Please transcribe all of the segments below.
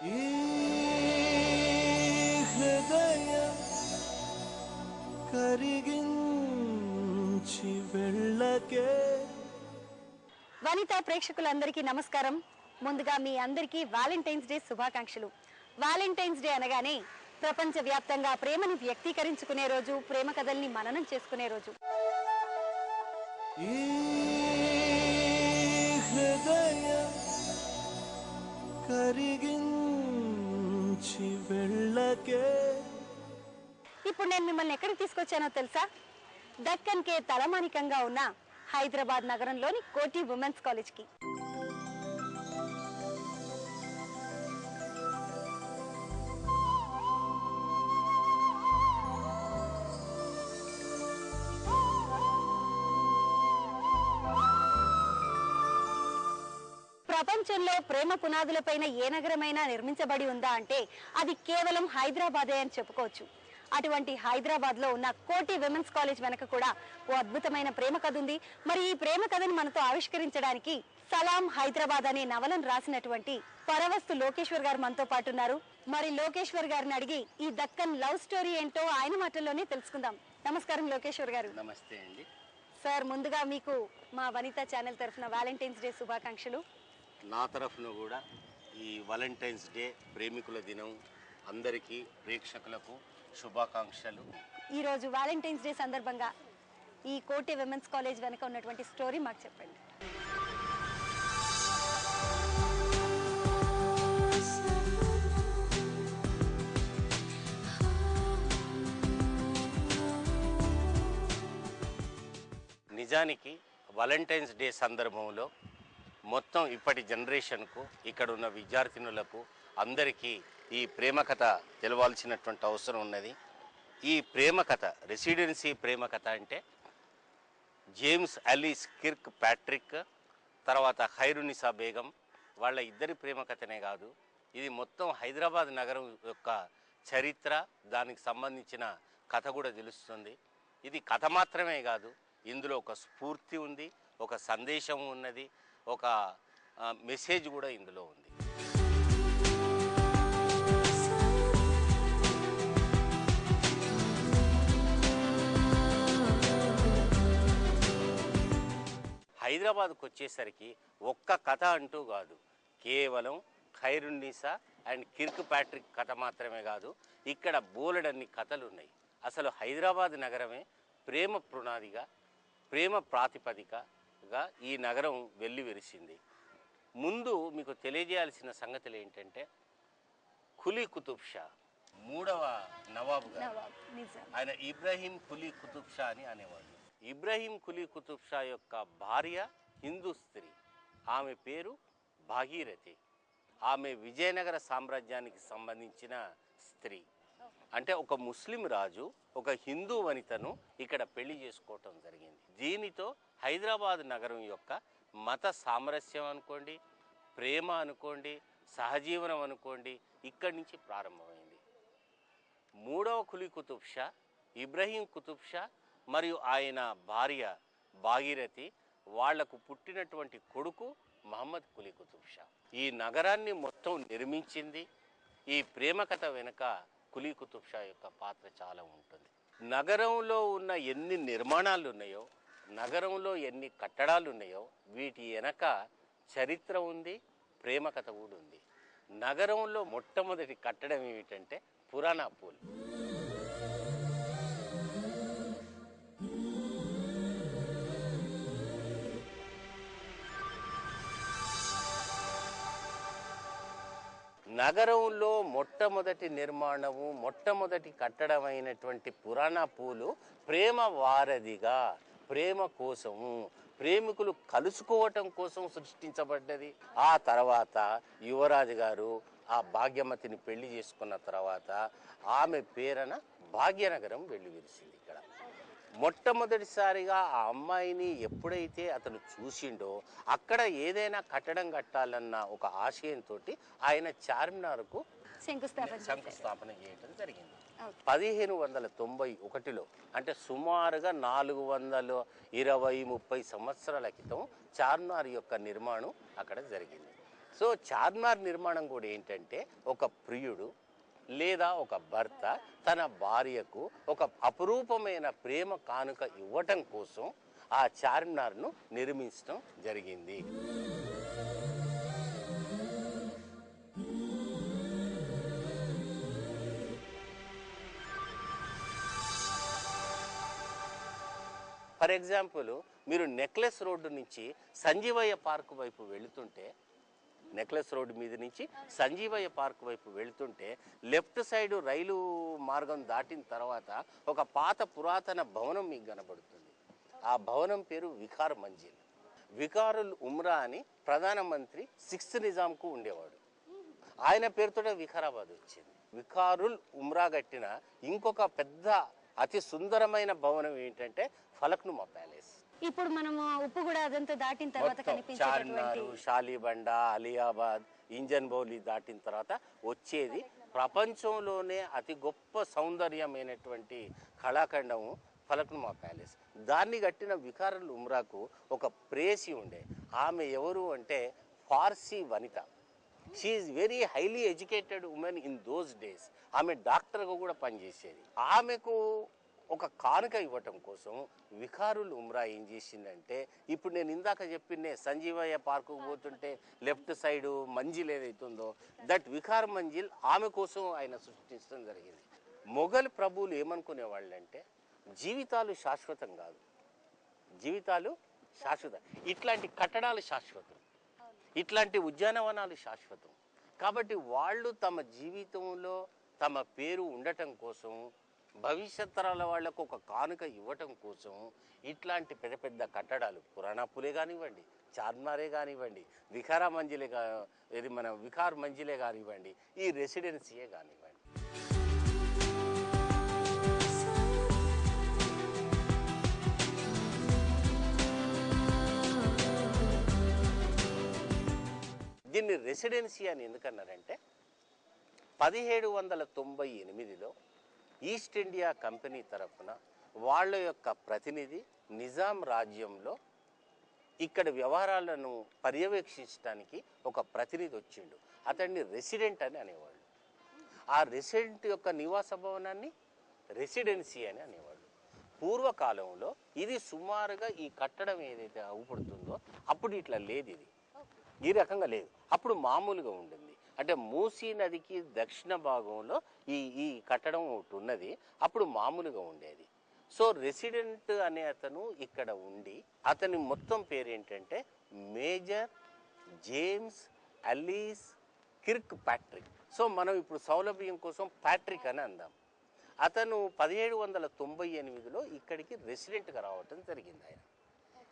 ఈ హృదయం కరిగించి వెళ్ళకే. వనితా ప్రేక్షకులందరికీ నమస్కారం. ముందుగా మీ అందరికీ వాలెంటైన్స్ డే శుభాకాంక్షలు. వాలెంటైన్స్ డే అనగానే ప్రపంచ వ్యాప్తంగా ప్రేమను వ్యక్తీకరించుకునే రోజు, ప్రేమ కథల్ని మననం చేసుకునే రోజు. ఈ హృదయం కరిగించి వెళ్ళకే. ఇప్పుడు నేను మిమ్మల్ని ఎక్కడికి తీసుకొచ్చానో తెలుసా? దక్కన్ కే తలమానికంగా ఉన్న హైదరాబాద్ నగరంలోని కోటి ఉమెన్స్ కాలేజ్కి. ప్రపంచంలో ప్రేమ పునాదులపైన ఏ నగరమైనా నిర్మించబడి ఉందా అంటే అది కేవలం హైదరాబాదే అని చెప్పుకోవచ్చు. అటువంటి హైదరాబాద్ లో ఉన్న కోటి విమెన్స్ కాలేజ్ వెనక కూడా ఓ అద్భుతమైన ప్రేమ కథ ఉంది. మరి ఈ ప్రేమ కథను మనతో ఆవిష్కరించడానికి సలాం హైదరాబాద్ అనే నవలను రాసినటువంటి పరవస్తు లోకేశ్వర్ గారు మనతో పాటు ఉన్నారు. మరి లోకేశ్వర్ గారిని అడిగి ఈ దక్కన్ లవ్ స్టోరీ ఏంటో ఆయన మాటల్లోనే తెలుసుకుందాం. నమస్కారం లోకేశ్వర్ గారు. నమస్తే అండి సార్, ముందుగా మీకు మా వనిత ఛానల్ తరఫున వాలెంటైన్స్ డే శుభాకాంక్షలు. నా తరఫున కూడా ఈ వాలెంటైన్స్ డే ప్రేమికుల దినం అందరికీ ప్రేక్షకులకు శుభాకాంక్షలు. ఈరోజు వాలెంటైన్స్ డే సందర్భంగా ఈ కోటి విమెన్స్ కాలేజ్ వెనక ఉన్నటువంటి స్టోరీ మాకు చెప్పండి. నిజానికి వాలెంటైన్స్ డే సందర్భంలో మొత్తం ఇప్పటి జనరేషన్కు ఇక్కడ ఉన్న విద్యార్థినులకు అందరికీ ఈ ప్రేమ కథ తెలవాల్సినటువంటి అవసరం ఉన్నది. ఈ ప్రేమ కథ రెసిడెన్సీ ప్రేమ కథ అంటే జేమ్స్ అలీస్ కిర్క్ ప్యాట్రిక్ తర్వాత ఖైరునిసా బేగం వాళ్ళ ఇద్దరి ప్రేమ కథనే కాదు, ఇది మొత్తం హైదరాబాద్ నగరం యొక్క చరిత్ర, దానికి సంబంధించిన కథ కూడా తెలుస్తుంది. ఇది కథ మాత్రమే కాదు, ఇందులో ఒక స్ఫూర్తి ఉంది, ఒక సందేశం ఉన్నది, ఒక మెసేజ్ కూడా ఇందులో ఉంది. హైదరాబాద్కు వచ్చేసరికి ఒక్క కథ అంటూ కాదు, కేవలం ఖైరునిసా అండ్ కిర్క్ ప్యాట్రిక్ కథ మాత్రమే కాదు, ఇక్కడ బోలెడన్ని కథలు ఉన్నాయి. అసలు హైదరాబాద్ నగరమే ప్రేమ పునాదిగా, ప్రేమ ప్రాతిపదికగా ఈ నగరం వెల్లివిరిసింది. ముందు మీకు తెలియజేయాల్సిన సంగతులు ఏంటంటే, కులీ కుతుబ్ షా మూడవ నవాబు గారు, ఆయన ఇబ్రాహీం కులీ కుతుబ్ షా అని అనేవాళ్ళు. ఇబ్రాహీం కులీ కుతుబ్ షా యొక్క భార్య హిందూ స్త్రీ, ఆమె పేరు భాగీరథి. ఆమె విజయనగర సామ్రాజ్యానికి సంబంధించిన స్త్రీ. అంటే ఒక ముస్లిం రాజు ఒక హిందూ వనితను ఇక్కడ పెళ్లి చేసుకోవటం జరిగింది. దీనితో హైదరాబాద్ నగరం యొక్క మత సామరస్యం అనుకోండి, ప్రేమ అనుకోండి, సహజీవనం అనుకోండి, ఇక్కడి నుంచి ప్రారంభమైంది. మూడవ కులీ కుతుబ్ షా ఇబ్రాహీం కుతుబ్ షా మరియు ఆయన భార్య భాగీరథి, వాళ్లకు పుట్టినటువంటి కొడుకు మహమ్మద్ కులీ కుతుబ్ షా ఈ నగరాన్ని మొత్తం నిర్మించింది. ఈ ప్రేమ కథ వెనుక కులీ కుతుబ్ షా యొక్క పాత్ర చాలా ఉంటుంది. నగరంలో ఉన్న ఎన్ని నిర్మాణాలు ఉన్నాయో, నగరంలో ఎన్ని కట్టడాలు ఉన్నాయో, వీటి వెనక చరిత్ర ఉంది, ప్రేమ కథ కూడా ఉంది. నగరంలో మొట్టమొదటి కట్టడం ఏమిటంటే పురాణా పూల్. నగరంలో మొట్టమొదటి నిర్మాణము, మొట్టమొదటి కట్టడమైనటువంటి పురాణా పూలు ప్రేమ వారధిగా, ప్రేమ కోసము, ప్రేమికులు కలుసుకోవటం కోసం సృష్టించబడ్డది. ఆ తర్వాత యువరాజు గారు ఆ భాగ్యమతిని పెళ్లి చేసుకున్న తర్వాత ఆమె పేరన భాగ్యనగరం వెల్లివిరిసింది. ఇక్కడ మొట్టమొదటిసారిగా ఆ అమ్మాయిని ఎప్పుడైతే అతను చూసిండో అక్కడ ఏదైనా కట్టడం కట్టాలన్న ఒక ఆశయంతో ఆయన చార్మినార్కు శంకుస్థాపన చేయడం జరిగింది. 1591లో, అంటే సుమారుగా 420-30 సంవత్సరాల క్రితం చార్మినార్ యొక్క నిర్మాణం అక్కడ జరిగింది. సో చార్మినార్ నిర్మాణం కూడా ఏంటంటే ఒక ప్రియుడు లేదా ఒక భర్త తన భార్యకు ఒక అపురూపమైన ప్రేమ కానుక ఇవ్వటం కోసం ఆ చార్మినార్ను నిర్మించడం జరిగింది. ఫర్ ఎగ్జాంపుల్, మీరు నెక్లెస్ రోడ్డు నుంచి సంజీవయ్య పార్క్ వైపు వెళుతుంటే, నెక్లెస్ రోడ్డు మీద నుంచి సంజీవయ్య పార్క్ వైపు వెళుతుంటే లెఫ్ట్ సైడ్ రైలు మార్గం దాటిన తర్వాత ఒక పాత పురాతన భవనం మీకు కనబడుతుంది. ఆ భవనం పేరు వికార్ మంజిల్. వికారుల్ ఉమ్రా అని ప్రధానమంత్రి 6th నిజాంకు ఉండేవాడు. ఆయన పేరుతోనే వికారాబాద్ వచ్చింది. వికారుల్ ఉమ్రా కట్టిన ఇంకొక పెద్ద అతి సుందరమైన భవనం ఏంటంటే ఫలక్నుమా ప్యాలెస్. ఇప్పుడు మనము ఉప్పుగూడ అదంతా దాటిన తర్వాత చార్మినారు, షాలిబండ, అలియాబాద్, ఇంజన్ బౌలి దాటిన తర్వాత వచ్చేది ప్రపంచంలోనే అతి గొప్ప సౌందర్యమైనటువంటి కళాఖండము ఫలక్నుమా ప్యాలెస్. దాన్ని కట్టిన వికారుల్ ఉమ్రాకు ఒక ప్రేసి ఉండే. ఆమె ఎవరు అంటే ఫార్సీ వనిత. She is very highly educated women in those days. ఆమె డాక్టర్గా కూడా పనిచేసేది. ఆమెకు ఒక కానుక ఇవ్వటం కోసం వికారుల్ ఉమ్రా ఏం చేసిందంటే, ఇప్పుడు నేను ఇందాక చెప్పినే సంజీవయ్య పార్కుకు పోతుంటే లెఫ్ట్ సైడు మంజిల్ ఏదైతుందో దట్ వికార్ మంజిల్ ఆమె కోసం ఆయన సృష్టించడం జరిగింది. మొఘల్ ప్రభువులు ఏమనుకునేవాళ్ళంటే జీవితాలు శాశ్వతం కాదు, జీవితాలు శాశ్వతం, ఇట్లాంటి కట్టడాలు శాశ్వతం, ఇట్లాంటి ఉద్యానవనాలు శాశ్వతం. కాబట్టి వాళ్ళు తమ జీవితంలో తమ పేరు ఉండటం కోసం, భవిష్యత్ తరాల వాళ్లకు ఒక కానుక ఇవ్వటం కోసం ఇట్లాంటి పెద్ద పెద్ద కట్టడాలు, పురాణాపులే కానివ్వండి, చార్మినారే కానివ్వండి, ఇది మన వికార్ మంజిలే కానివ్వండి, ఈ రెసిడెన్సీయే కానివ్వండి. దీన్ని రెసిడెన్సీ అని ఎందుకన్నారంటే 1798లో ఈస్ట్ ఇండియా కంపెనీ తరఫున వాళ్ళ యొక్క ప్రతినిధి నిజాం రాజ్యంలో ఇక్కడ వ్యవహారాలను పర్యవేక్షించడానికి ఒక ప్రతినిధి వచ్చిండు. అతన్ని రెసిడెంట్ అని అనేవాళ్ళు. ఆ రెసిడెంట్ యొక్క నివాస భవనాన్ని రెసిడెన్సీ అని అనేవాళ్ళు. పూర్వకాలంలో ఇది సుమారుగా ఈ కట్టడం ఏదైతే అవుపడుతుందో అప్పుడు ఇట్లా లేదు, ఇది ఈ రకంగా లేదు. అప్పుడు మామూలుగా ఉండింది. అంటే మూసీ నదికి దక్షిణ భాగంలో ఈ కట్టడం ఒకటి ఉన్నది, అప్పుడు మామూలుగా ఉండేది. సో రెసిడెంట్ అనే అతను ఇక్కడ ఉండి, అతని మొత్తం పేరు ఏంటంటే major James Achilles Kirkpatrick. So మనం ఇప్పుడు సౌలభ్యం కోసం ప్యాట్రిక్ అని అందాం. అతను 1798లో ఇక్కడికి రెసిడెంట్గా రావటం జరిగింది. ఆయన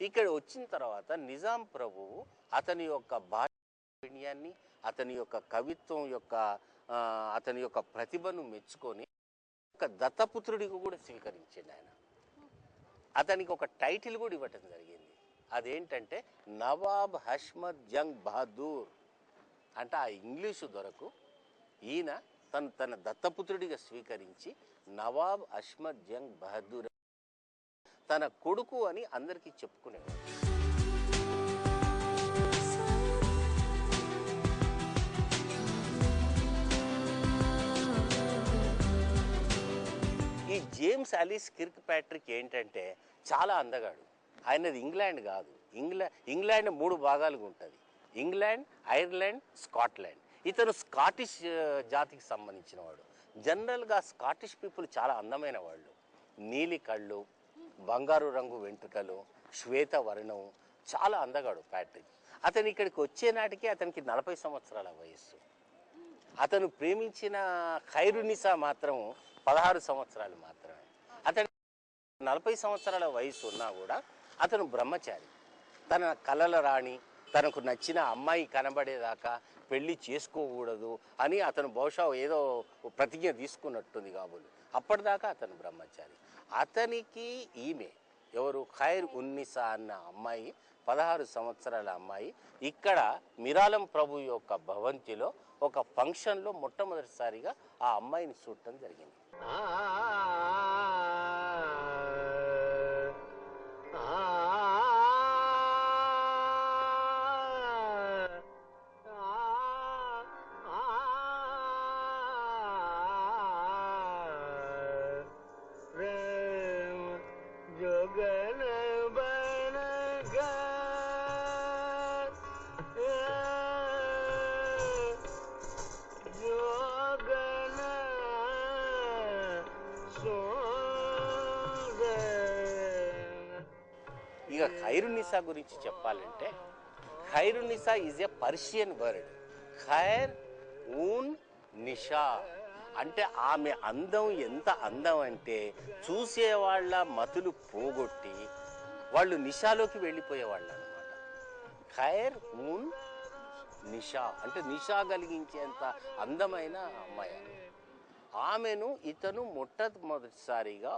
ఇక్కడ వచ్చిన తర్వాత నిజాం ప్రభువు అతని యొక్క భాషాన్ని, అతని యొక్క కవిత్వం యొక్క అతని యొక్క ప్రతిభను మెచ్చుకొని ఒక దత్తపుత్రుడికి కూడా స్వీకరించింది ఆయన. అతనికి ఒక టైటిల్ కూడా ఇవ్వటం జరిగింది. అదేంటంటే నవాబ్ హష్మద్ జంగ్ బహదూర్. అంటే ఆ ఇంగ్లీషు దొరకు ఈయన తన దత్తపుత్రుడిగా స్వీకరించి నవాబ్ అహ్మద్ జంగ్ బహదూర్ తన కొడుకు అని అందరికీ చెప్పుకునేవాడు. ఈ జేమ్స్ అలీస్ కిర్క్ ప్యాట్రిక్ ఏంటంటే చాలా అందగాడు. ఆయనది ఇంగ్లాండ్ కాదు, ఇంగ్లాండ్ 3 భాగాలుగా ఉంటుంది: ఇంగ్లాండ్, ఐర్లాండ్, స్కాట్లాండ్. ఇతను స్కాటిష్ జాతికి సంబంధించిన వాడు. జనరల్గా స్కాటిష్ పీపుల్ చాలా అందమైన వాళ్ళు. నీలి కళ్ళు, బంగారు రంగు వెంట్రుకలు, శ్వేత వర్ణం, చాలా అందగాడు ప్యాట్రిక్. అతను ఇక్కడికి వచ్చే నాటికి అతనికి 40 సంవత్సరాల వయస్సు. అతను ప్రేమించిన ఖైరునిసా మాత్రం 16 సంవత్సరాలు మాత్రమే. అతను 40 సంవత్సరాల వయసు ఉన్నా కూడా అతను బ్రహ్మచారి. తన కలల రాణి, తనకు నచ్చిన అమ్మాయి కనబడేదాకా పెళ్లి చేసుకోకూడదు అని అతను బహుశా ఏదో ప్రతిజ్ఞ తీసుకున్నట్టుంది కాబోలు. అప్పటిదాకా అతను బ్రహ్మచారి. అతనికి ఈమె ఎవరు, ఖైర్ ఉన్నిసా అన్న అమ్మాయి, 16 సంవత్సరాల అమ్మాయి ఇక్కడ మిరాలం ప్రభు యొక్క భవంతిలో ఒక ఫంక్షన్లో మొట్టమొదటిసారిగా ఆ అమ్మాయిని చూడటం జరిగింది. ఇక ఖైరునిసా గురించి చెప్పాలంటే ఖైరునిసా ఈజ్ ఎ పర్షియన్ వర్డ్. ఖైర్ ఊన్ నిషా అంటే ఆమె అందం ఎంత అందం అంటే చూసేవాళ్ళ మతులు పోగొట్టి వాళ్ళు నిషాలోకి వెళ్ళిపోయేవాళ్ళు అనమాట. ఖైర్ ఊన్ నిషా అంటే నిషా కలిగించేంత అందమైన అమ్మాయి. ఆమెను ఇతను మొట్టమొదటిసారిగా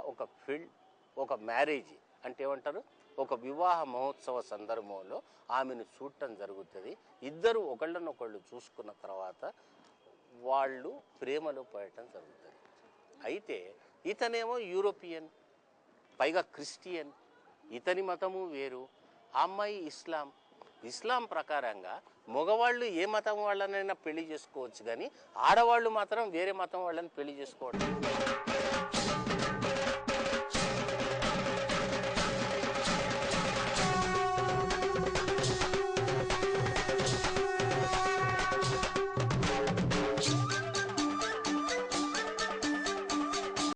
ఒక మ్యారేజ్ అంటే ఏమంటారు, ఒక వివాహ మహోత్సవ సందర్భంలో ఆమెను చూడటం జరుగుతుంది. ఇద్దరు ఒకళ్ళనొకళ్ళు చూసుకున్న తర్వాత వాళ్ళు ప్రేమలో పడటం జరుగుతుంది. అయితే ఇతనేమో యూరోపియన్, పైగా క్రిస్టియన్, ఇతని మతము వేరు, ఆ అమ్మాయి ఇస్లాం ప్రకారంగా మగవాళ్ళు ఏ మతం వాళ్ళనైనా పెళ్లి చేసుకోవచ్చు, కానీ ఆడవాళ్ళు మాత్రం వేరే మతం వాళ్ళని పెళ్లి చేసుకోవడం